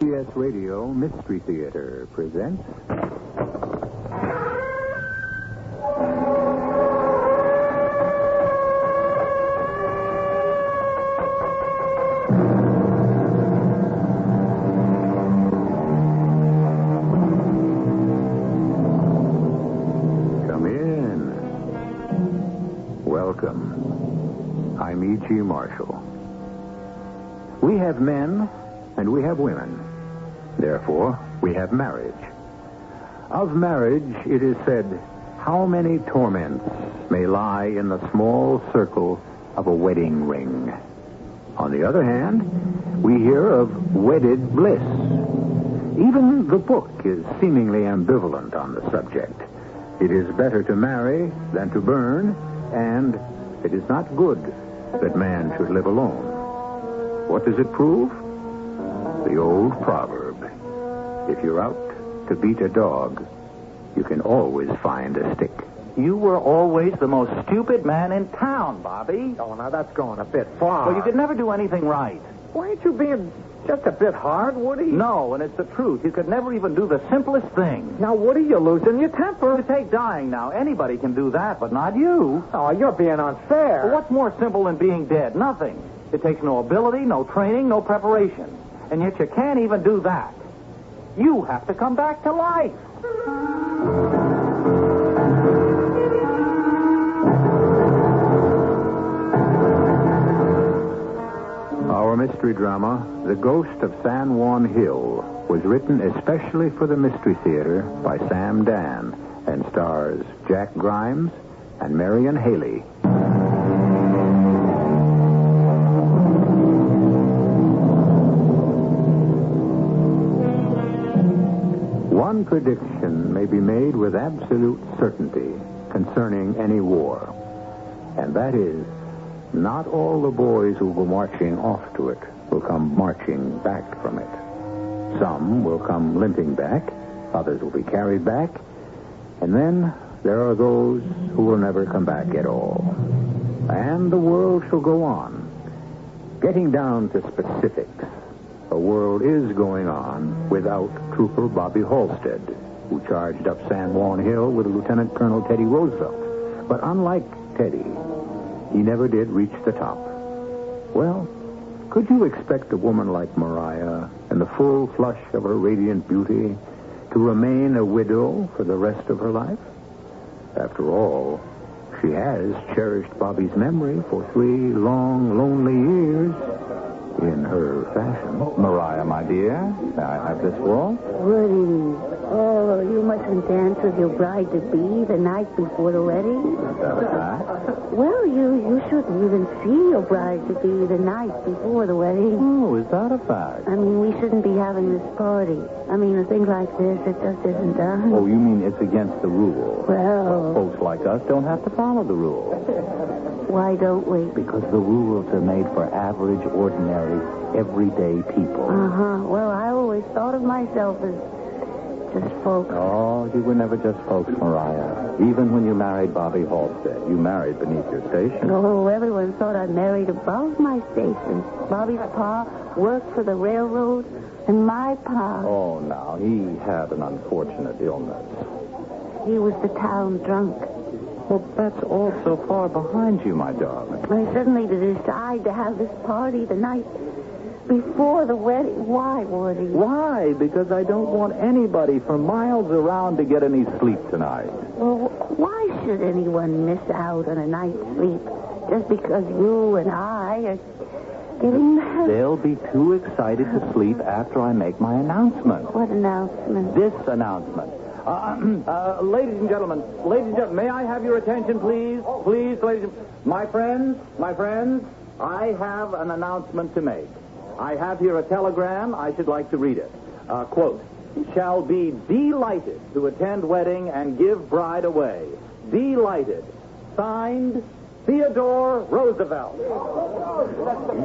CBS Radio Mystery Theater presents... Come in. Welcome. I'm E.G. Marshall. We have men... and we have women. Therefore, we have marriage. Of marriage, it is said, how many torments may lie in the small circle of a wedding ring? On the other hand, we hear of wedded bliss. Even the book is seemingly ambivalent on the subject. It is better to marry than to burn, and it is not good that man should live alone. What does it prove? The old proverb, if you're out to beat a dog, you can always find a stick. You were always the most stupid man in town, Bobby. Oh, now that's going a bit far. Well, you could never do anything right. Why ain't you being just a bit hard, Woody? No, and it's the truth. You could never even do the simplest thing. Now, Woody, you're losing your temper. To take dying now, anybody can do that, but not you. Oh, you're being unfair. Well, what's more simple than being dead? Nothing. It takes no ability, no training, no preparation. And yet you can't even do that. You have to come back to life. Our mystery drama, The Ghost of San Juan Hill, was written especially for the Mystery Theater by Sam Dann and stars Jack Grimes and Marian Haley. One prediction may be made with absolute certainty concerning any war, and that is, not all the boys who go marching off to it will come marching back from it. Some will come limping back, others will be carried back, and then there are those who will never come back at all. And the world shall go on. Getting down to specifics, a world is going on without Trooper Bobby Halstead, who charged up San Juan Hill with Lieutenant Colonel Teddy Roosevelt. But unlike Teddy, he never did reach the top. Well, could you expect a woman like Mariah, in the full flush of her radiant beauty, to remain a widow for the rest of her life? After all, she has cherished Bobby's memory for 3 long, lonely years. In her fashion. Mariah, my dear, may I have this waltz? Woody, oh, you mustn't dance with your bride-to-be the night before the wedding. Is that a fact? Well, you shouldn't even see your bride-to-be the night before the wedding. Oh, is that a fact? I mean, we shouldn't be having this party. I mean, a thing like this, it just isn't done. Oh, you mean it's against the rule? Well... Folks like us don't have to follow the rules. Why don't we? Because the rules are made for average, ordinary, everyday people. Uh-huh. Well, I always thought of myself as just folks. Oh, you were never just folks, Mariah. Even when you married Bobby Halstead, you married beneath your station. Oh, everyone thought I married above my station. Bobby's pa worked for the railroad, and my pa... Oh, now, he had an unfortunate illness. He was the town drunk. Well, that's all so far behind you, my darling. I suddenly decide to have this party the night before the wedding. Why, Woody? Why? Because I don't want anybody for miles around to get any sleep tonight. Well, why should anyone miss out on a night's sleep just because you and I are getting married? They'll be too excited to sleep after I make my announcement. What announcement? This announcement. Ladies and gentlemen, may I have your attention, please? Please, ladies and my friends, I have an announcement to make. I have here a telegram. I should like to read it. Quote, shall be delighted to attend wedding and give bride away. Delighted. Signed, Theodore Roosevelt.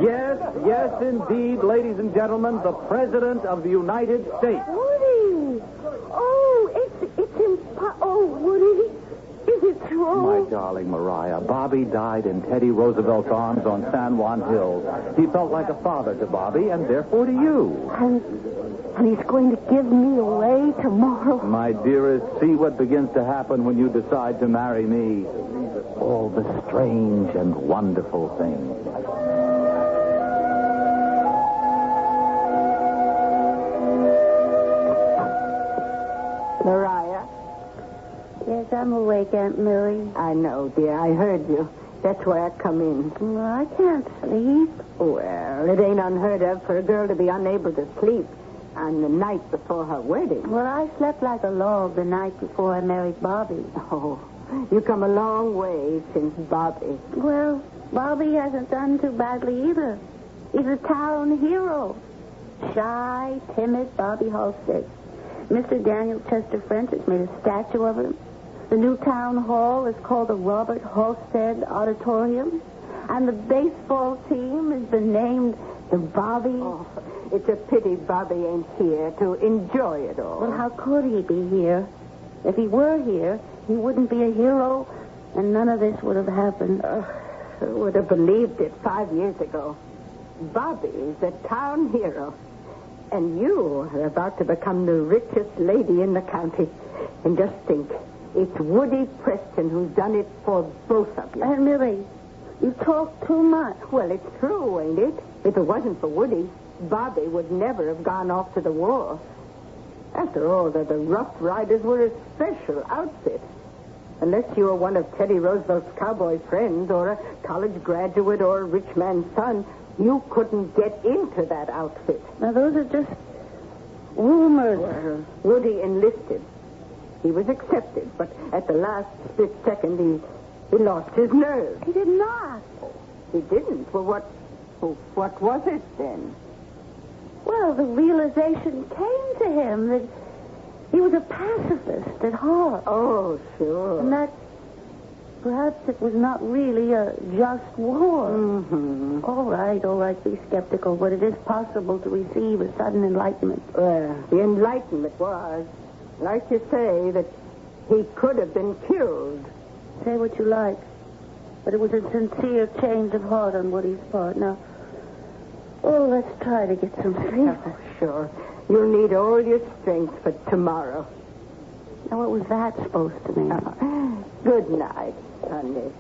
Yes, indeed, ladies and gentlemen, the President of the United States. Woody! Oh, it's impossible. Oh, Woody, is it true? My darling Mariah, Bobby died in Teddy Roosevelt's arms on San Juan Hill. He felt like a father to Bobby, and therefore to you. And he's going to give me away tomorrow. My dearest, see what begins to happen when you decide to marry me. All the strange and wonderful things. Mariah? Yes, I'm awake, Aunt Millie. I know, dear. I heard you. That's why I come in. Well, I can't sleep. Well, it ain't unheard of for a girl to be unable to sleep on the night before her wedding. Well, I slept like a log the night before I married Bobby. Oh, you come a long way since Bobby. Well, Bobby hasn't done too badly either. He's a town hero. Shy, timid Bobby Halstead. Mr. Daniel Chester French has made a statue of him. The new town hall is called the Robert Halstead Auditorium. And the baseball team has been named the Bobby. Oh, it's a pity Bobby ain't here to enjoy it all. Well, how could he be here? If he were here, he wouldn't be a hero, and none of this would have happened. Who would have believed it 5 years ago? Bobby's a town hero. And you are about to become the richest lady in the county. And just think, it's Woody Preston who's done it for both of you. Aunt Millie, you talk too much. Well, it's true, ain't it? If it wasn't for Woody, Bobby would never have gone off to the war. After all, the Rough Riders were a special outfit. Unless you were one of Teddy Roosevelt's cowboy friends or a college graduate or a rich man's son, you couldn't get into that outfit. Now, those are just rumors. Well, Woody enlisted. He was accepted, but at the last split second, he lost his nerve. He did not. He didn't. Well, what was it then? Well, the realization came to him that he was a pacifist at heart. Oh, sure. And that perhaps it was not really a just war. Mm-hmm. All right, be skeptical, but it is possible to receive a sudden enlightenment. Well, the enlightenment was, like you say, that he could have been killed. Say what you like, but it was a sincere change of heart on Woody's part. Now, let's try to get some sleep. Oh, sure. You'll need all your strength for tomorrow. Now, what was that supposed to mean? Good night, honey.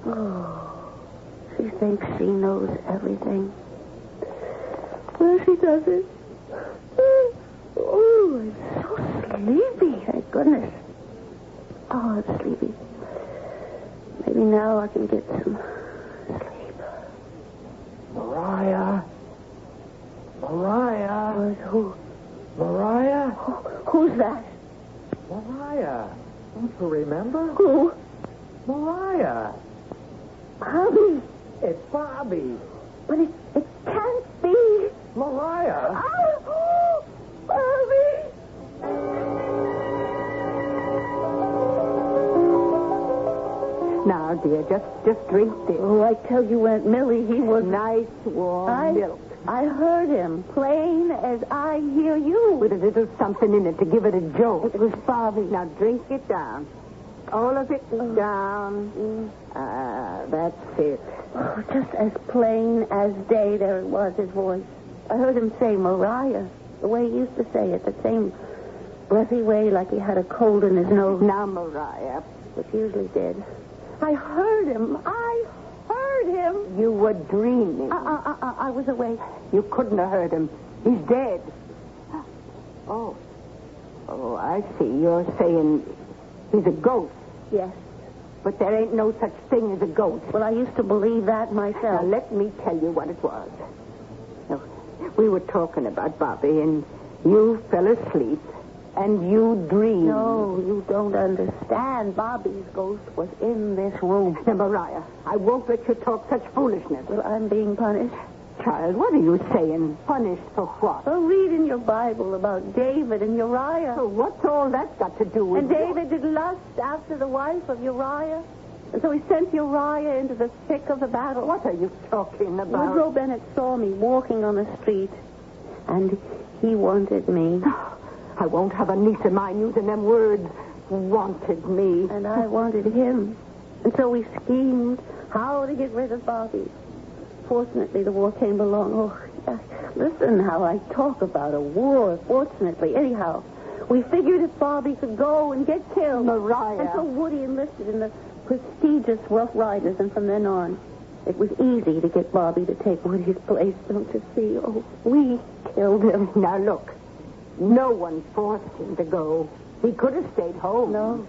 Oh, she thinks she knows everything. Well, she doesn't. Oh, I'm so sleepy. Thank goodness. Oh, I'm sleepy. Maybe now I can get some sleep. Mariah. Who? Mariah? Who's that? Mariah. Don't you remember? Who? Mariah. Bobby. It's Bobby. But it can't be. Mariah. Oh, Bobby. Now, dear, just drink this. Oh, I tell you, Aunt Millie, he was... Nice, warm milk. I heard him, plain as I hear you. With a little something in it to give it a jolt. It was Bobby. Now, drink it down. All of it down. That's it. Oh, just as plain as day there it was, his voice. I heard him say Mariah, the way he used to say it, that same breathy way like he had a cold in his nose. Now, Mariah. Which he usually did. I heard him. You were dreaming. I was awake. You couldn't have heard him. He's dead. Oh, I see. You're saying he's a ghost. Yes. But there ain't no such thing as a ghost. Well, I used to believe that Now, myself. let me tell you what it was. Now, we were talking about Bobby, and you fell asleep, and you dreamed. No, you don't understand. Bobby's ghost was in this room. Now, Mariah, I won't let you talk such foolishness. Well, I'm being punished. Child, what are you saying? Punished for what? Well, read in your Bible about David and Uriah. Oh, what's all that got to do with And David did lust after the wife of Uriah. And so he sent Uriah into the thick of the battle. What are you talking about? Woodrow Bennett saw me walking on the street, and he wanted me. I won't have a niece of mine using them words. Wanted me. And I wanted him. And so we schemed how to get rid of Bobby. Fortunately, the war came along. Oh, Listen how I talk about a war, fortunately. Anyhow, we figured if Bobby could go and get killed. Mariah. And so Woody enlisted in the prestigious Rough Riders, and from then on, it was easy to get Bobby to take Woody's place, don't you see? Oh, we killed him. Now, look. No one forced him to go. He could have stayed home. No.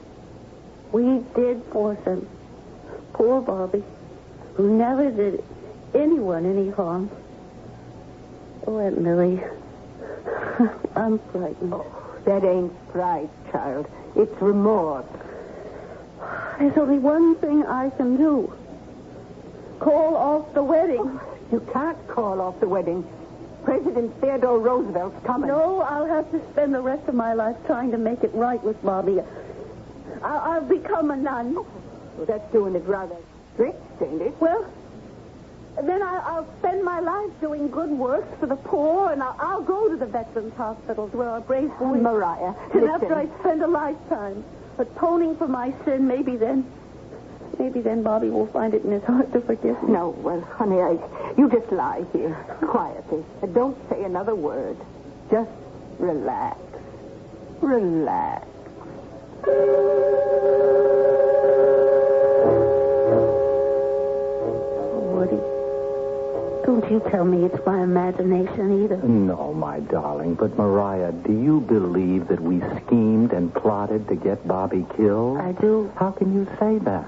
We did force him. Poor Bobby, who never did anyone any harm. Oh, Aunt Millie, I'm frightened. Oh, that ain't fright, child. It's remorse. There's only one thing I can do. Call off the wedding. You can't call off the wedding. President Theodore Roosevelt's coming. No, I'll have to spend the rest of my life trying to make it right with Bobby. I'll become a nun. Well, that's doing it rather strict, ain't it? Well, then I'll spend my life doing good works for the poor, and I'll go to the veterans' hospitals where our brave boys... Mariah, And listen. after I spend a lifetime atoning for my sin, maybe then Bobby will find it in his heart to forgive me. No, well, honey, you just lie here, quietly. And don't say another word. Just relax. Relax. Woody, don't you tell me it's my imagination either. No, my darling. But, Mariah, do you believe that we schemed and plotted to get Bobby killed? I do. How can you say that?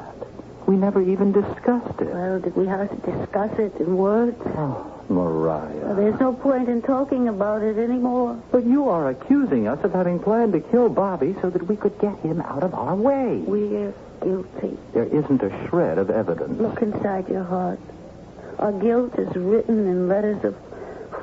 We never even discussed it. Well, did we have to discuss it in words? Oh, Mariah. Well, there's no point in talking about it anymore. But you are accusing us of having planned to kill Bobby so that we could get him out of our way. We're guilty. There isn't a shred of evidence. Look inside your heart. Our guilt is written in letters of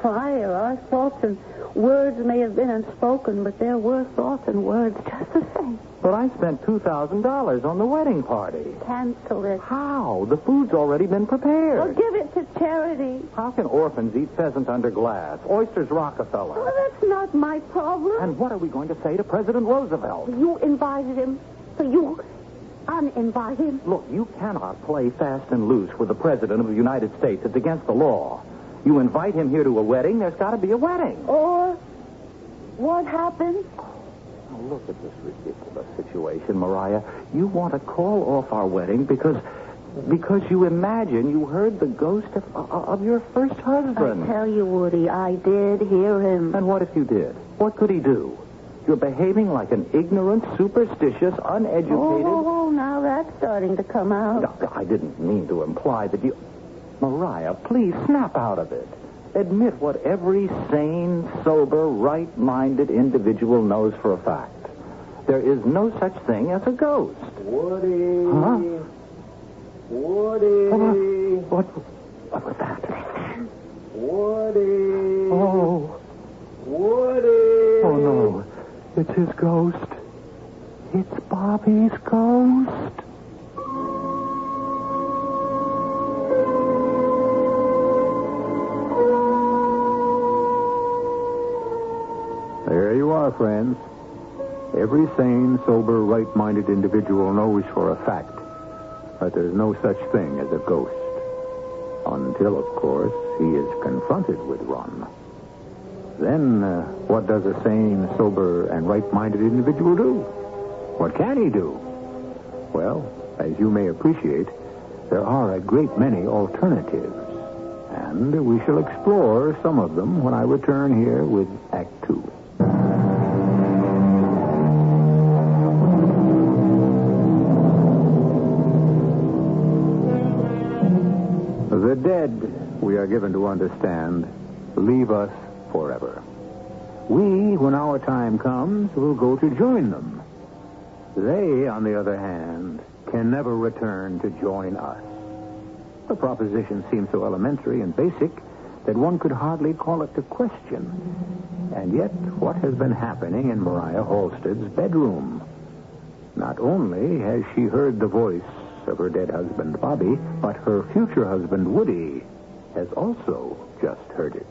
fire. Our thoughts and words may have been unspoken, but there were thoughts and words just the same. But I spent $2,000 on the wedding party. Cancel it. How? The food's already been prepared. Or give it to charity. How can orphans eat pheasant under glass? Oysters Rockefeller. Well, that's not my problem. And what are we going to say to President Roosevelt? You invited him, so you uninvite him. Look, you cannot play fast and loose with the President of the United States. It's against the law. You invite him here to a wedding, there's got to be a wedding. Or what happened? Now, look at this ridiculous situation, Mariah. You want to call off our wedding because you imagine you heard the ghost of your first husband. I tell you, Woody, I did hear him. And what if you did? What could he do? You're behaving like an ignorant, superstitious, uneducated... Oh, now that's starting to come out. No, I didn't mean to imply that you... Mariah, please snap out of it. Admit what every sane, sober, right-minded individual knows for a fact. There is no such thing as a ghost. Woody. Huh? Woody. What was that? Woody. Oh. Woody. Oh, no. It's his ghost. It's Bobby's ghost. There you are, friends. Every sane, sober, right-minded individual knows for a fact that there's no such thing as a ghost. Until, of course, he is confronted with one. Then, what does a sane, sober, and right-minded individual do? What can he do? Well, as you may appreciate, there are a great many alternatives. And we shall explore some of them when I return here with Act Two. The dead, we are given to understand, leave us forever. We, when our time comes, will go to join them. They, on the other hand, can never return to join us. The proposition seems so elementary and basic that one could hardly call it to question. And yet, what has been happening in Mariah Halstead's bedroom? Not only has she heard the voice of her dead husband, Bobby, but her future husband, Woody, has also just heard it.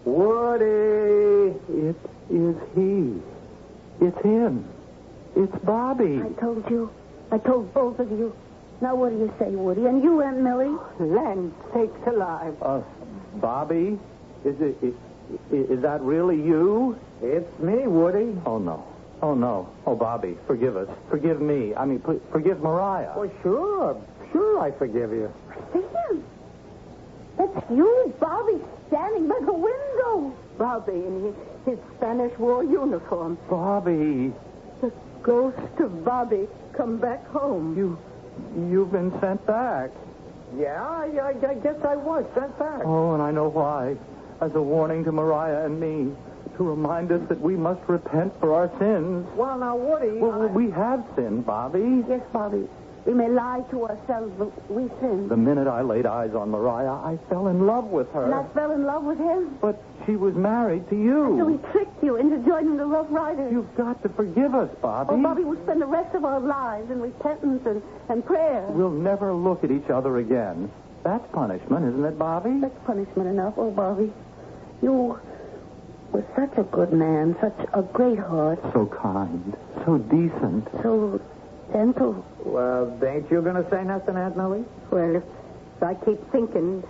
Woody. It is he. It's him. It's Bobby. I told you. I told both of you. Now, what do you say, Woody? And you, Aunt Millie? Land sakes alive. Bobby, Is that really you? It's me, Woody. Oh, no. Oh, no. Oh, Bobby, forgive us. Forgive me. I mean, forgive Mariah. Well, sure. Sure, I forgive you. Sam, that's you, Bobby, standing by the window. Bobby in his Spanish war uniform. Bobby, The ghost of Bobby come back home. you've been sent back. Yeah, I guess I was sent back. Oh, and I know why. As a warning to Mariah and me, to remind us that we must repent for our sins. Well, now, Woody... Well, we have sinned, Bobby. Yes, Bobby. We may lie to ourselves, but we sin. The minute I laid eyes on Mariah, I fell in love with her. And I fell in love with him. But she was married to you. So he tricked you into joining the Rough Riders. You've got to forgive us, Bobby. Oh, Bobby, we'll spend the rest of our lives in repentance and prayer. We'll never look at each other again. That's punishment, isn't it, Bobby? That's punishment enough. Oh, Bobby, you were such a good man, such a great heart, So kind, so decent. so gentle. Well, ain't you going to say nothing, Aunt Millie? Well, if I keep thinking,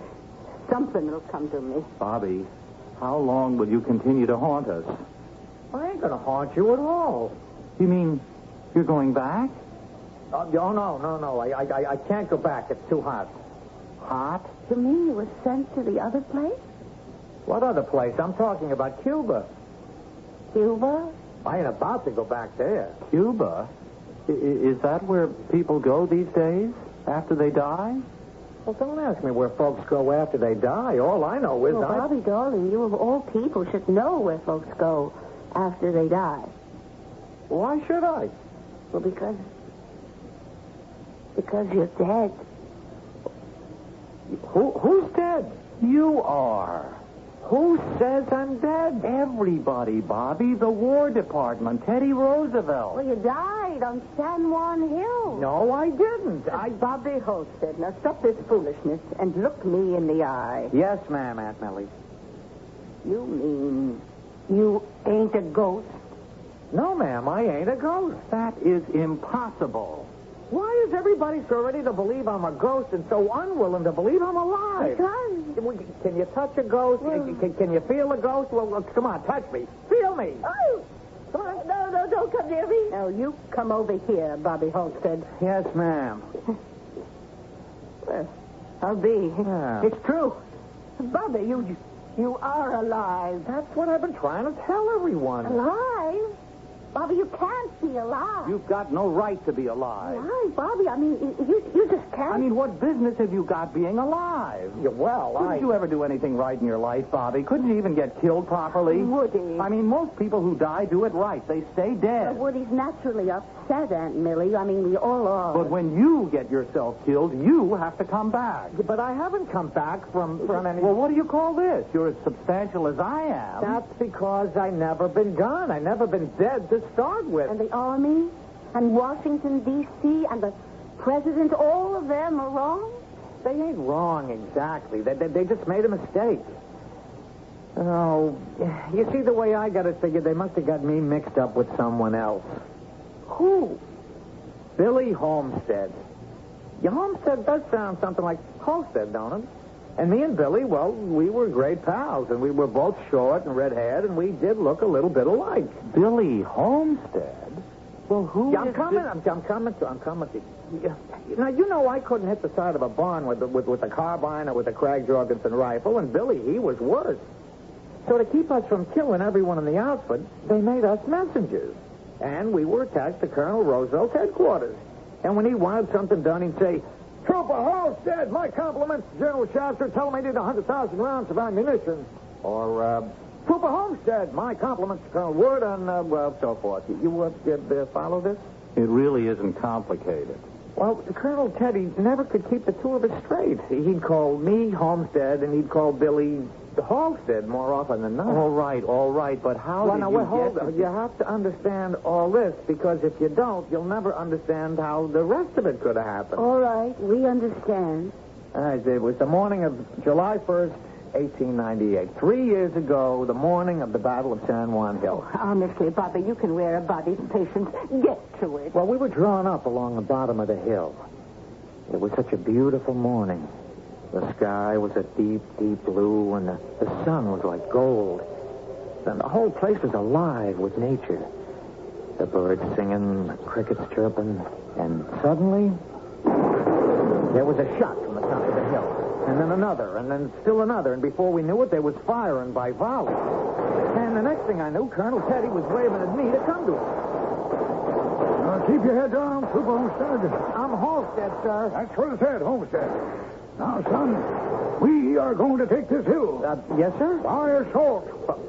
something will come to me. Bobby, how long will you continue to haunt us? I ain't going to haunt you at all. You mean you're going back? Oh, no. I can't go back. It's too hot. Hot? You mean you were sent to the other place? What other place? I'm talking about Cuba. Cuba? I ain't about to go back there. Cuba? Is that where people go these days after they die? Well, don't ask me where folks go after they die. All I know is Well, Bobby, darling, you of all people should know where folks go after they die. Why should I? Well, because you're dead. Who's dead? You are. Who says I'm dead? Everybody, Bobby. The War Department. Teddy Roosevelt. Well, you died on San Juan Hill. No, I didn't. Bobby Holstead, now stop this foolishness and look me in the eye. Yes, ma'am, Aunt Millie. You mean you ain't a ghost? No, ma'am, I ain't a ghost. That is impossible. Why is everybody so ready to believe I'm a ghost and so unwilling to believe I'm alive? Because... Can you touch a ghost? Can you feel a ghost? Well, come on, touch me. Feel me. Oh! Come on. No, don't come near me. Now, you come over here, Bobby Holstead. Yes, ma'am. Well, I'll be. Yeah. It's true. Bobby, you are alive. That's what I've been trying to tell everyone. Alive? Bobby, you can't be alive. You've got no right to be alive. Alive, Bobby? I mean, you just can't. I mean, what business have you got being alive? Yeah, well, Couldn't you ever do anything right in your life, Bobby? Couldn't you even get killed properly? Woody. I mean, most people who die do it right. They stay dead. Woody's naturally upset, Aunt Millie. I mean, we all are. But when you get yourself killed, you have to come back. But I haven't come back from any... Well, what do you call this? You're as substantial as I am. That's because I never been gone. I never been dead to start with. And the Army and Washington, D.C., and the President, all of them are wrong? They ain't wrong exactly. They just made a mistake. Oh, you see, the way I got it figured, they must have got me mixed up with someone else. Who? Billy Homestead. Your Homestead does sound something like Homestead, don't it? And me and Billy, well, we were great pals, and we were both short and red-haired, and we did look a little bit alike. Billy Homestead? Well, who Yeah, I'm is coming. this- I'm coming to. Now, you know I couldn't hit the side of a barn with the carbine or with the Craig Jorgensen rifle, and Billy, he was worse. So to keep us from killing everyone in the outfit, they made us messengers. And we were attached to Colonel Roosevelt's headquarters. And when he wanted something done, he'd say, Trooper Halstead, my compliments to General Shafter. Tell him I need 100,000 rounds of ammunition. Or, Trooper Homestead, my compliments to Colonel Wood, and, so forth. You follow this? It really isn't complicated. Well, Colonel Teddy never could keep the two of us straight. He'd call me Homestead, and he'd call Billy Halstead more often than not. All right, but how did you hold get... on. You have to understand all this, because if you don't, you'll never understand how the rest of it could have happened. All right, we understand. All right, it was the morning of July 1st, 1898. 3 years ago, the morning of the Battle of San Juan Hill. Honestly, Bobby, you can wear a body's patience. Get to it. Well, we were drawn up along the bottom of the hill. It was such a beautiful morning. The sky was a deep, deep blue, and the sun was like gold. And the whole place was alive with nature. The birds singing, the crickets chirping, and suddenly there was a shot from the top of the hill. And then another, and then still another, and before we knew it, there was firing by volley. And the next thing I knew, Colonel Teddy was waving at me to come to him. Keep your head down, Trooper Homestead. I'm Halstead, sir. That's what I said, Homestead. Now, son, we are going to take this hill. Yes, sir? By assault.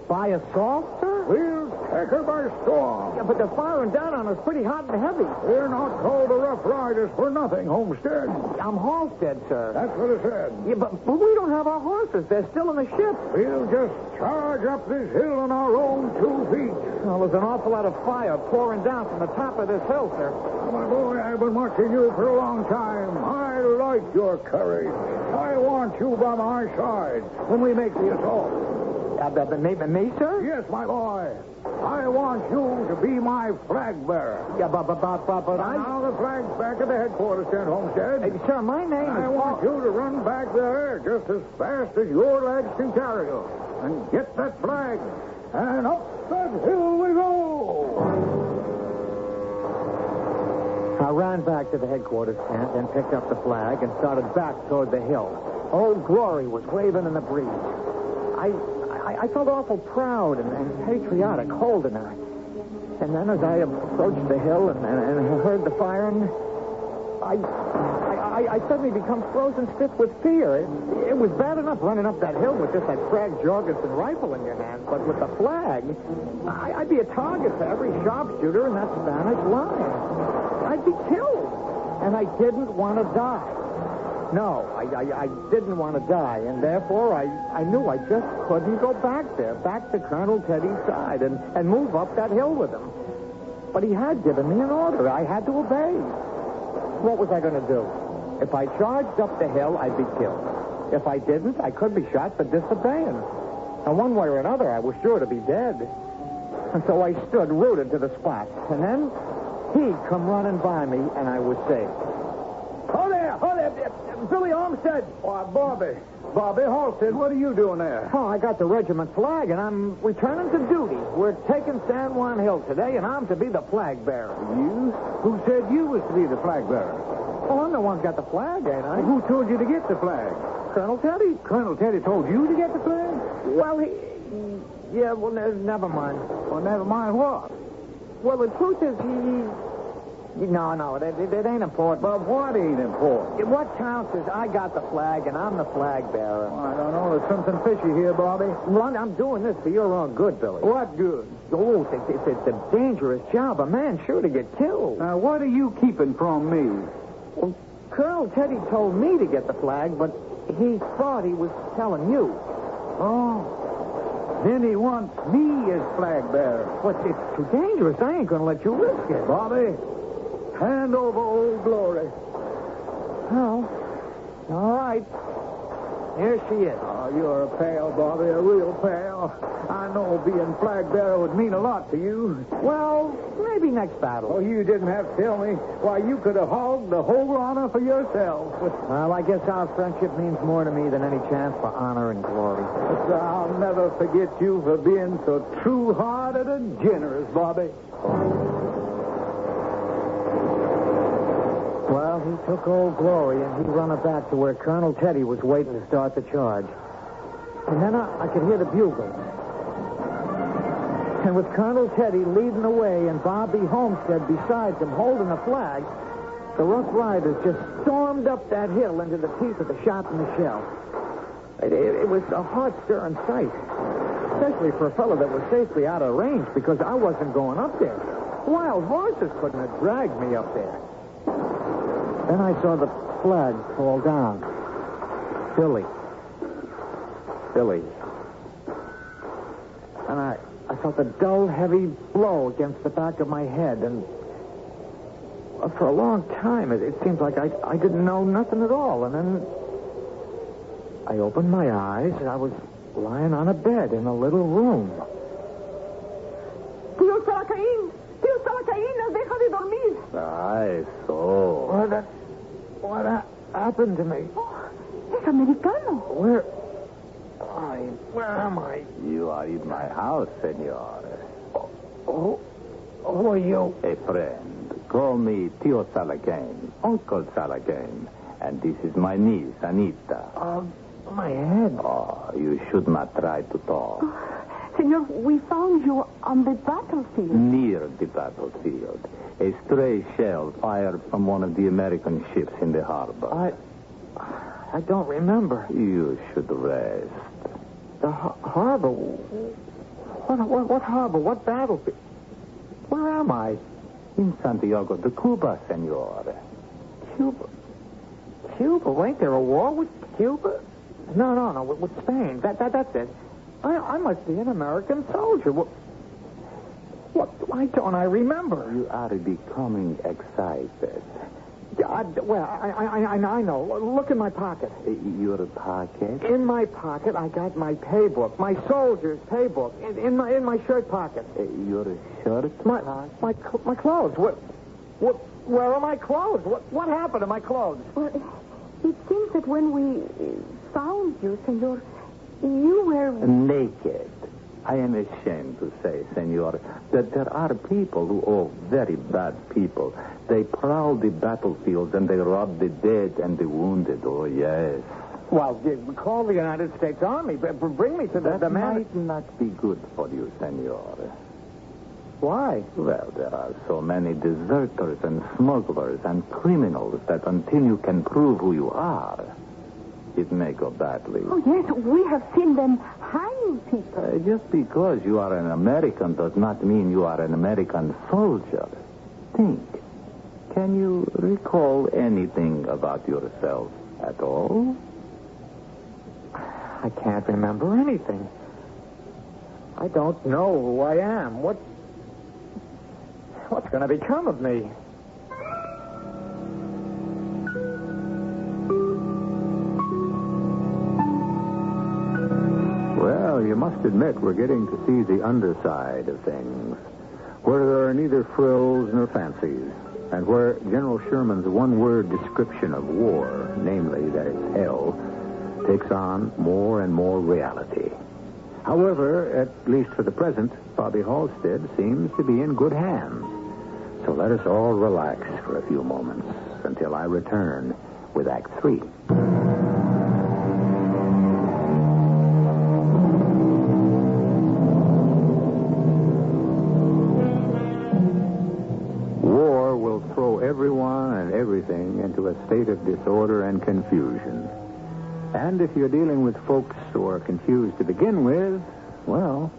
By assault, sir? We'll take her by storm. Yeah, but the firing down on us pretty hot and heavy. We're not called the Rough Riders for nothing, Homestead. I'm Halstead, sir. That's what I said. Yeah, but we don't have our horses. They're still in the ship. We'll just charge up this hill on our own 2 feet. Well, there's an awful lot of fire pouring down from the top of this hill, sir. Oh, my boy, I've been watching you for a long time. I like your courage. I want you by my side when we make the assault. Me, sir? Yes, my boy. I want you to be my flag bearer. Yeah, but Now the flag's back at the headquarters tent, Homestead. Hey, sir, my name is... I want you to run back there just as fast as your legs can carry you. And get that flag. And up that hill we go. I ran back to the headquarters tent and picked up the flag and started back toward the hill. Old Glory was waving in the breeze. I felt awful proud and patriotic holding her. And then as I approached the hill and heard the firing, I suddenly become frozen stiff with fear. It was bad enough running up that hill with just that Craig Jorgensen rifle in your hand, but with the flag, I'd be a target for every sharpshooter in that Spanish line. I'd be killed. And I didn't want to die. No, I didn't want to die, and therefore I knew I just couldn't go back there, back to Colonel Teddy's side and move up that hill with him. But he had given me an order. I had to obey. What was I going to do? If I charged up the hill, I'd be killed. If I didn't, I could be shot for disobeying. And one way or another, I was sure to be dead. And so I stood rooted to the spot. And then he'd come running by me, and I was safe. Hold there. Billy Olmsted. Why, Bobby Halstead, what are you doing there? Oh, I got the regiment flag, and I'm returning to duty. We're taking San Juan Hill today, and I'm to be the flag bearer. You? Who said you was to be the flag bearer? Oh, I'm the one who got the flag, ain't I? Who told you to get the flag? Colonel Teddy. Colonel Teddy told you to get the flag? Well, yeah, well, never mind. Well, never mind what? Well, the truth is, No, it ain't important. But what ain't important? What counts is I got the flag, and I'm the flag bearer. I don't know. There's something fishy here, Bobby. Well, I'm doing this for your own good, Billy. What good? Oh, it's a dangerous job. A man's sure to get killed. Now, what are you keeping from me? Well, Colonel Teddy told me to get the flag, but he thought he was telling you. Oh. Then he wants me as flag bearer. But it's too dangerous. I ain't going to let you risk it. Bobby, hand over Old Glory. Oh, all right. Here she is. Oh, you're a pal, Bobby, a real pal. I know being flag bearer would mean a lot to you. Well, maybe next battle. Oh, you didn't have to tell me. Why, you could have hogged the whole honor for yourself. Well, I guess our friendship means more to me than any chance for honor and glory. I'll never forget you for being so true-hearted and generous, Bobby. Well, he took Old Glory, and he run her back to where Colonel Teddy was waiting to start the charge. And then I could hear the bugles. And with Colonel Teddy leading the way and Bobby Homestead beside him holding the flag, the Rough Riders just stormed up that hill into the teeth of the shot and the shell. It was a heart-stirring sight, especially for a fellow that was safely out of range, because I wasn't going up there. Wild horses couldn't have dragged me up there. Then I saw the flag fall down. Billy. And I felt a dull, heavy blow against the back of my head, and for a long time, it seemed like I didn't know nothing at all. And then I opened my eyes, and I was lying on a bed in a little room. Tío Salacaín, deja de dormir. Ay, so. What happened to me? Es americano. Where am I? You are in my house, senor. Who are you? A friend. Call me Tio Salagain, Uncle Salagain. And this is my niece, Anita. My head. Oh, you should not try to talk. Senor, we found you on the battlefield. Near the battlefield. A stray shell fired from one of the American ships in the harbor. I don't remember. You should rest. The harbor? What harbor? What battlefield? Where am I? In Santiago de Cuba, senor. Cuba? Ain't there a war with Cuba? No, with Spain. That's it. I must be an American soldier. What? Why don't I remember? You are becoming excited. I know. Look in my pocket. Your pocket? In my pocket, I got my pay book, my soldier's pay book, in my shirt pocket. Your shirt? My clothes. Where are my clothes? What happened to my clothes? Well, it seems that when we found you, senor, you were... Naked. I am ashamed to say, senor, that there are people who are very bad people. They prowl the battlefields and they rob the dead and the wounded. Oh, yes. Well, call the United States Army. Bring me to the man. Might not be good for you, senor. Why? Well, there are so many deserters and smugglers and criminals that until you can prove who you are, it may go badly. Oh, yes, we have seen them hanging people. Just because you are an American does not mean you are an American soldier. Think. Can you recall anything about yourself at all? I can't remember anything. I don't know who I am. What's going to become of me? Well, you must admit we're getting to see the underside of things, where there are neither frills nor fancies, and where General Sherman's one-word description of war, namely that it's hell, takes on more and more reality. However, at least for the present, Bobby Halstead seems to be in good hands. So let us all relax for a few moments until I return with Act 3. War will throw everyone and everything into a state of disorder and confusion. And if you're dealing with folks who are confused to begin with, well,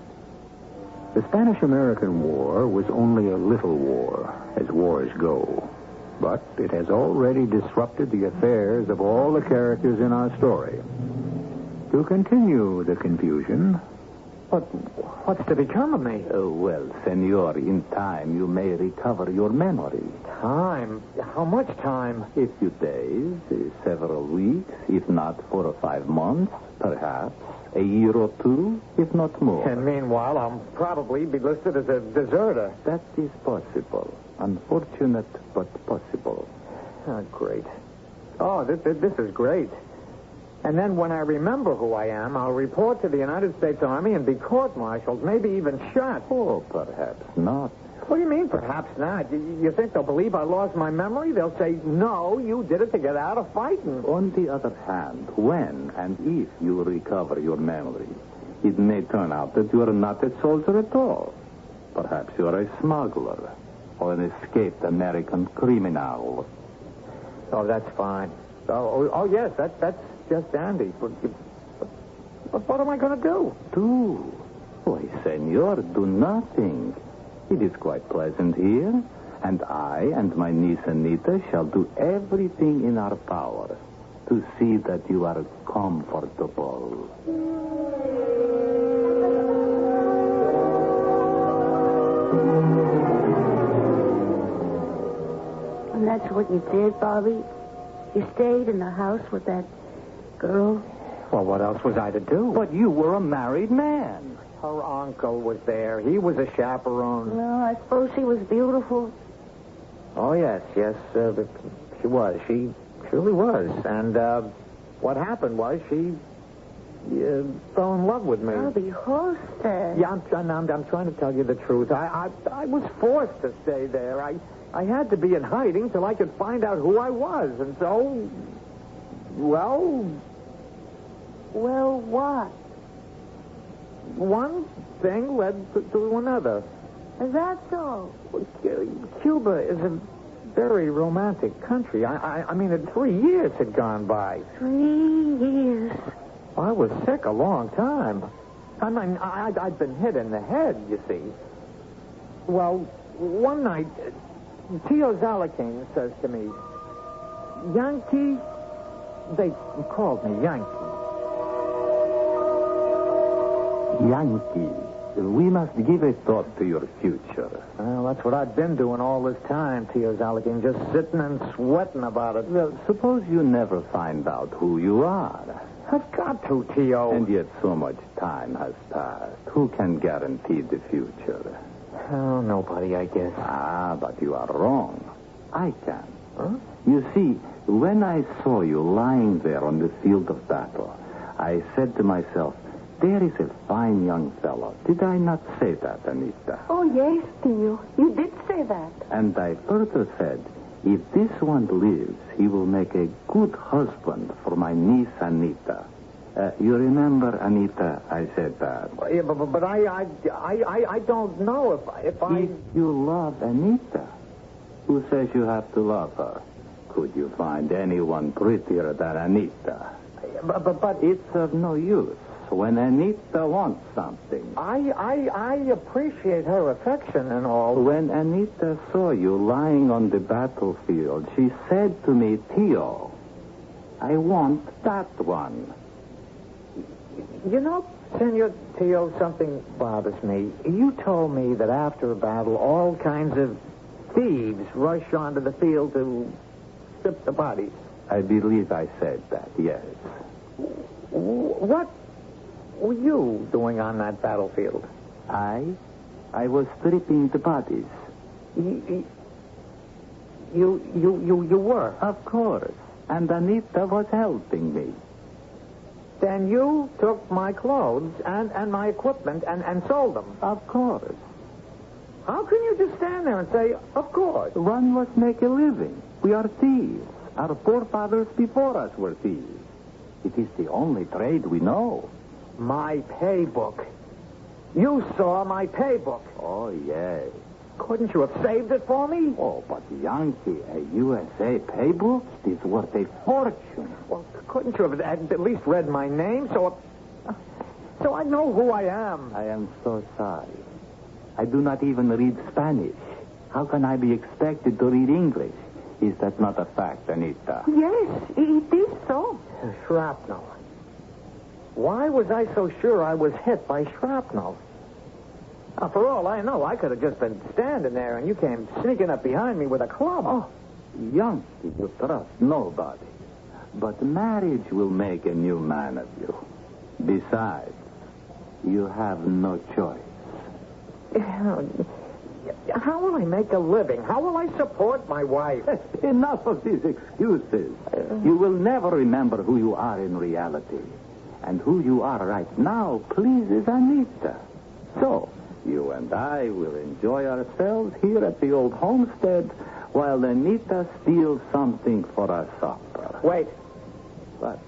the Spanish-American War was only a little war, as wars go. But it has already disrupted the affairs of all the characters in our story. To continue the confusion... What's to become of me? Well, senor, in time you may recover your memory. Time? How much time? A few days, several weeks, if not 4 or 5 months, perhaps. A year or two, if not more. And meanwhile, I'll probably be listed as a deserter. That is possible. Unfortunate, but possible. Oh, great. Oh, this is great. And then when I remember who I am, I'll report to the United States Army and be court-martialed, maybe even shot. Oh, perhaps not. What do you mean, perhaps not? You think they'll believe I lost my memory? They'll say, no, you did it to get out of fighting. On the other hand, when and if you recover your memory, it may turn out that you are not a soldier at all. Perhaps you are a smuggler or an escaped American criminal. Oh, that's fine. Oh yes, that's just dandy. But what am I going to do? Do? Why, senor, do nothing. It is quite pleasant here, and I and my niece Anita shall do everything in our power to see that you are comfortable. And that's what you did, Bobby? You stayed in the house with that girl? Well, what else was I to do? But you were a married man. Her uncle was there. He was a chaperone. Well, I suppose she was beautiful. Oh, yes, she was. She truly was. And what happened was she fell in love with me. Bobby Halstead. Yeah, I'm trying to tell you the truth. I was forced to stay there. I had to be in hiding till I could find out who I was. And so, well, what? one thing led to another. That's all. Cuba is a very romantic country. I mean, 3 years had gone by. 3 years. I was sick a long time. I mean, I'd been hit in the head, you see. Well, one night, Tio Zalakin says to me, Yankee, they called me Yankee. Yankee, we must give a thought to your future. Well, that's what I've been doing all this time, Tio Zalakin, just sitting and sweating about it. Well, suppose you never find out who you are. I've got to, Tio. And yet so much time has passed. Who can guarantee the future? Oh, nobody, I guess. Ah, but you are wrong. I can. Huh? You see, when I saw you lying there on the field of battle, I said to myself, there is a fine young fellow. Did I not say that, Anita? Oh, yes, Tio. You did say that. And I further said, if this one lives, he will make a good husband for my niece, Anita. You remember, Anita, I said that. Yeah, but I don't know if I... If you love Anita, who says you have to love her? Could you find anyone prettier than Anita? But It's of no use. When Anita wants something. I appreciate her affection and all. When Anita saw you lying on the battlefield, she said to me, Tio, I want that one. You know, Senor Tio, something bothers me. You told me that after a battle, all kinds of thieves rush onto the field to strip the bodies. I believe I said that, yes. What were you doing on that battlefield? I was stripping the bodies. You were? Of course. And Anita was helping me. Then you took my clothes and my equipment and sold them. Of course. How can you just stand there and say, of course? One must make a living. We are thieves. Our forefathers before us were thieves. It is the only trade we know. My pay book. You saw my pay book. Oh, yes. Couldn't you have saved it for me? Oh, but Yankee, a USA paybook is worth a fortune. Well, couldn't you have at least read my name so I know who I am? I am so sorry. I do not even read Spanish. How can I be expected to read English? Is that not a fact, Anita? Yes, it is so. Shrapnel. Why was I so sure I was hit by shrapnel? Now, for all I know, I could have just been standing there and you came sneaking up behind me with a club. Oh, Yankee, you trust nobody. But marriage will make a new man of you. Besides, you have no choice. How will I make a living? How will I support my wife? Enough of these excuses. You will never remember who you are in reality. And who you are right now pleases Anita. So, you and I will enjoy ourselves here at the old homestead while Anita steals something for our supper. Wait. What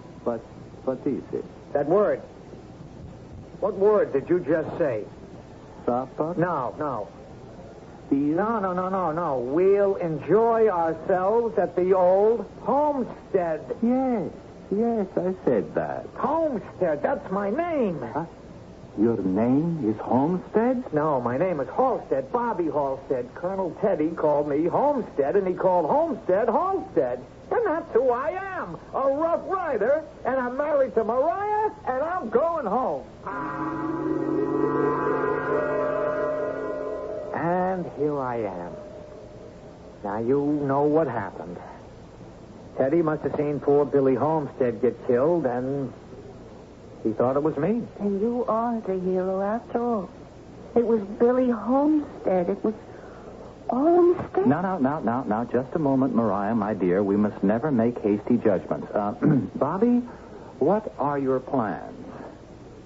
is it? That word. What word did you just say? Supper? No. Steal? No. We'll enjoy ourselves at the old homestead. Yes, I said that. Homestead, that's my name. Huh? Your name is Homestead? No, my name is Halstead, Bobby Halstead. Colonel Teddy called me Homestead, and he called Homestead Halstead. And that's who I am, a rough rider, and I'm married to Mariah, and I'm going home. And here I am. Now, you know what happened. Teddy must have seen poor Billy Homestead get killed, and he thought it was me. And you are the hero after all. It was Billy Homestead. It was all a mistake. Now, just a moment, Mariah, my dear. We must never make hasty judgments. Bobby, What are your plans?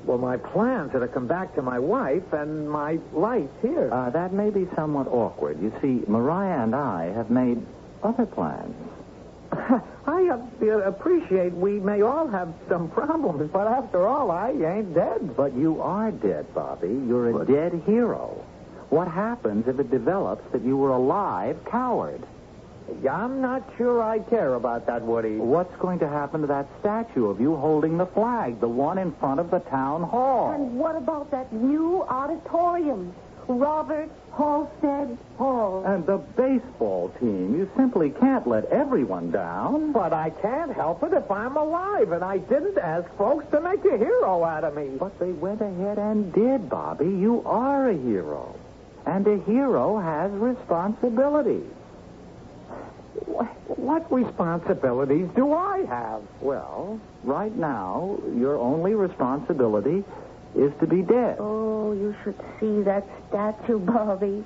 Well, my plans are to come back to my wife and my life here. That may be somewhat awkward. You see, Mariah and I have made other plans. I appreciate we may all have some problems, but after all, I ain't dead. But you are dead, Bobby. You're a dead hero. What happens if it develops that you were a live coward? I'm not sure I care about that, Woody. What's going to happen to that statue of you holding the flag, the one in front of the town hall? And what about that new auditorium? Robert Halstead Hall. And the baseball team. You simply can't let everyone down. But I can't help it if I'm alive, and I didn't ask folks to make a hero out of me. But they went ahead and did, Bobby. You are a hero. And a hero has responsibilities. What responsibilities do I have? Well, right now, your only responsibility is to be dead. Oh, you should see that statue, Bobby.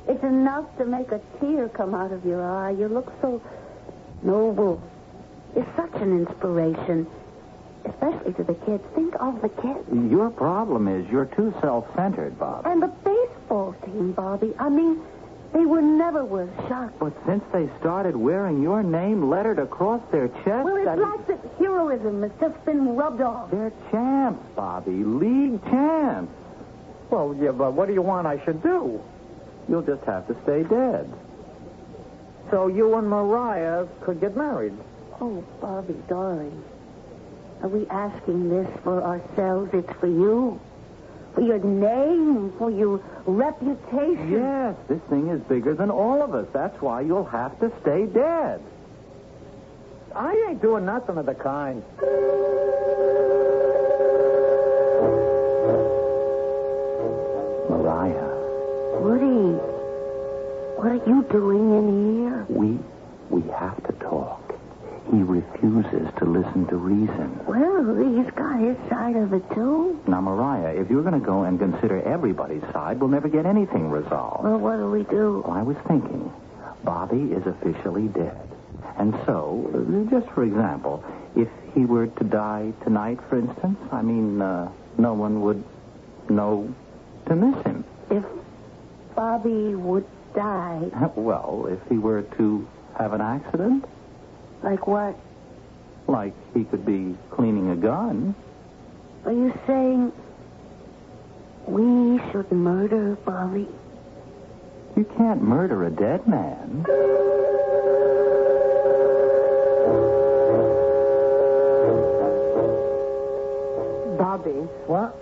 It's enough to make a tear come out of your eye. You look so noble. You're such an inspiration, especially to the kids. Think of the kids. Your problem is you're too self-centered, Bobby. And the baseball team, Bobby. I mean, they were never worth shocked. But since they started wearing your name lettered across their chest... Well, it's like that heroism has just been rubbed off. They're champs, Bobby. League champs. Well, yeah, but what do you want I should do? You'll just have to stay dead. So you and Mariah could get married. Oh, Bobby, darling. Are we asking this for ourselves? It's for you. For your name, for your reputation. Yes, this thing is bigger than all of us. That's why you'll have to stay dead. I ain't doing nothing of the kind. Mariah. Woody, what are you doing in here? We have to talk. He refuses to listen to reason. Well, he's got his side of it, too. Now, Mariah, if you're going to go and consider everybody's side, we'll never get anything resolved. Well, what do we do? Well, I was thinking, Bobby is officially dead. And so, just for example, if he were to die tonight, for instance, I mean, no one would know to miss him. If Bobby would die. Well, if he were to have an accident. Like what? Like he could be cleaning a gun. Are you saying we should murder Bobby? You can't murder a dead man. Bobby, What?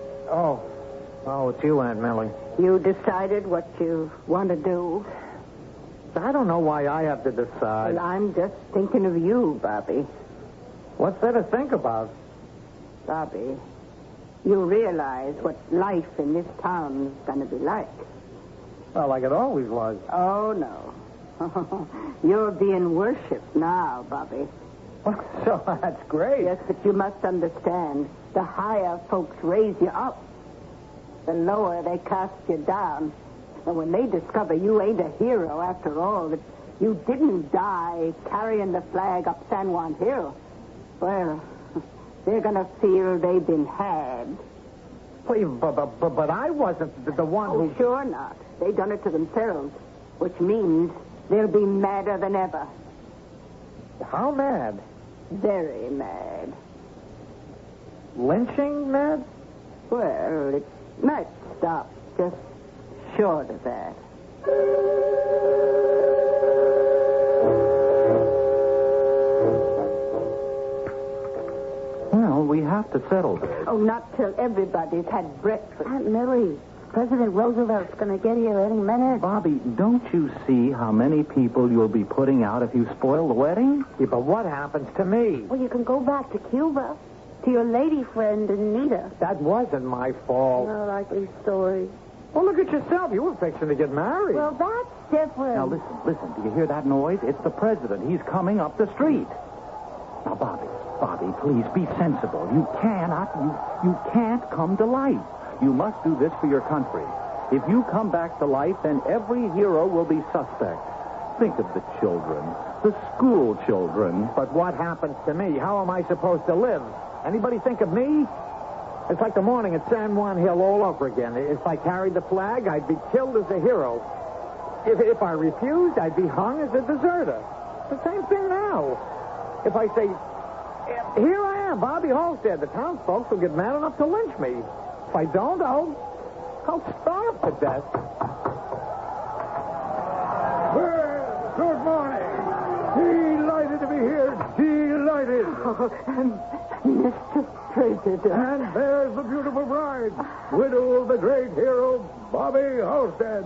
Oh, it's you, Aunt Millie. you decided what you want to do? I don't know why I have to decide. Well, I'm just thinking of you, Bobby. What's there to think about? Bobby, you realize what life in this town is going to be like. Well, like it always was. Oh, no. You're being worshipped now, Bobby. So that's great. Yes, but you must understand, the higher folks raise you up, the lower they cast you down. And when they discover you ain't a hero after all, that you didn't die carrying the flag up San Juan Hill, well, they're going to feel they've been had. But I wasn't the one Oh, who... sure not. They done it to themselves, which means they'll be madder than ever. How mad? Very mad. Lynching mad? Well, it might stop just short of that. Well, we have to settle this. Oh, not till everybody's had breakfast. Aunt Millie, President Roosevelt's going to get here any minute. Bobby, don't you see how many people you'll be putting out if you spoil the wedding? Yeah, but what happens to me? Well, you can go back to Cuba, to your lady friend, Anita. That wasn't my fault. No likely story. Well, look at yourself. You were fixing to get married. Well, that's different. Now, listen. Do you hear that noise? It's the president. He's coming up the street. Now, Bobby, please be sensible. You can't come to life. You must do this for your country. If you come back to life, then every hero will be suspect. Think of the children, the school children. But what happens to me? How am I supposed to live? Anybody think of me? It's like the morning at San Juan Hill all over again. If I carried the flag, I'd be killed as a hero. If I refused, I'd be hung as a deserter. It's the same thing now. If I say, here I am, Bobby Halstead, the townsfolk will get mad enough to lynch me. If I don't, I'll starve to death. Well, good morning. Delighted to be here. Delighted. Mr. President. And there's the beautiful bride, widow of the great hero, Bobby Halstead.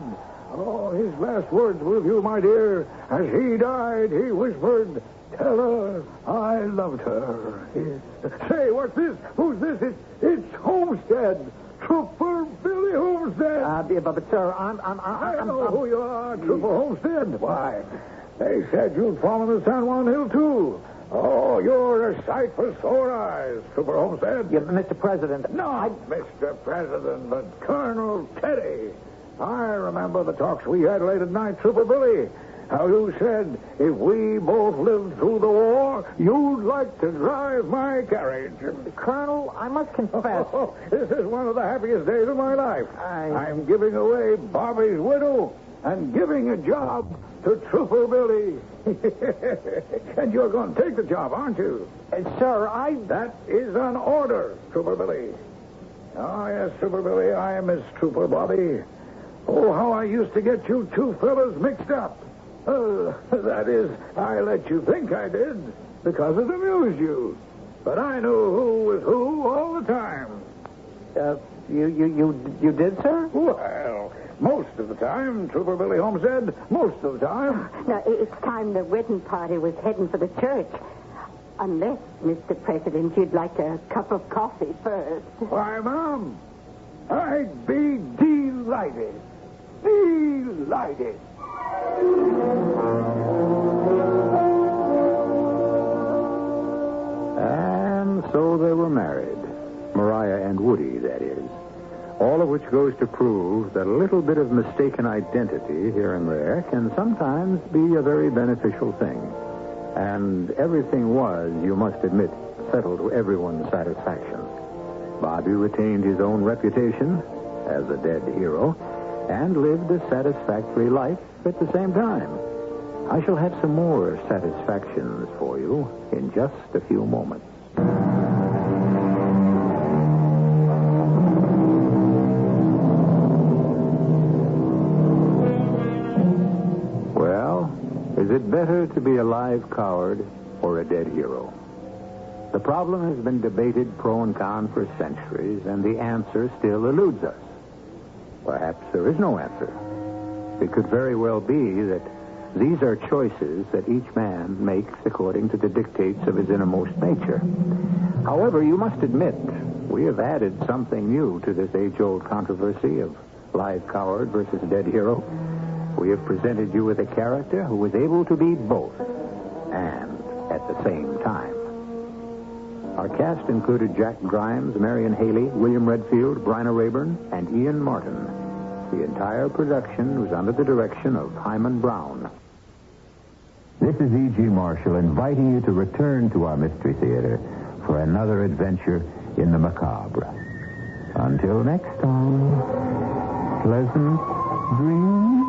Oh, his last words with you, my dear. As he died, he whispered, tell her I loved her. Say, what's this? Who's this? It's Homestead. Trooper Billy Homestead. But sir, I know who you are, Trooper Homestead. Why, they said you'd fallen to San Juan Hill, too. Oh, you're a sight for sore eyes, Trooper Homestead. Yeah, Mr. President. Not Mr. President, but Colonel Teddy. I remember the talks we had late at night, Trooper Billy. How you said if we both lived through the war, you'd like to drive my carriage. Colonel, I must confess. Oh, this is one of the happiest days of my life. I'm giving away Bobby's widow and giving a job to Trooper Billy. And you're going to take the job, aren't you? Sir, That is an order, Trooper Billy. Oh, yes, Trooper Billy, I miss Trooper Bobby. Oh, how I used to get you two fellas mixed up. That is, I let you think I did because it amused you. But I knew who was who all the time. You did, sir? Well, most of the time, Trooper Billy Homestead, most of the time. Now, it's time the wedding party was heading for the church. Unless, Mr. President, you'd like a cup of coffee first. Why, Mom, I'd be delighted. Delighted. And so they were married. Mariah and Woody, that is. All of which goes to prove that a little bit of mistaken identity here and there can sometimes be a very beneficial thing. And everything was, you must admit, settled to everyone's satisfaction. Bobby retained his own reputation as a dead hero and lived a satisfactory life at the same time. I shall have some more satisfactions for you in just a few moments. Well, is it better to be a live coward or a dead hero? The problem has been debated pro and con for centuries, and the answer still eludes us. Perhaps there is no answer. It could very well be that these are choices that each man makes according to the dictates of his innermost nature. However, you must admit, we have added something new to this age-old controversy of live coward versus dead hero. We have presented you with a character who was able to be both, and at the same time. Our cast included Jack Grimes, Marian Haley, William Redfield, Bryna Raeburn, and Ian Martin. The entire production was under the direction of Hyman Brown. This is E.G. Marshall inviting you to return to our Mystery Theater for another adventure in the macabre. Until next time, pleasant dreams.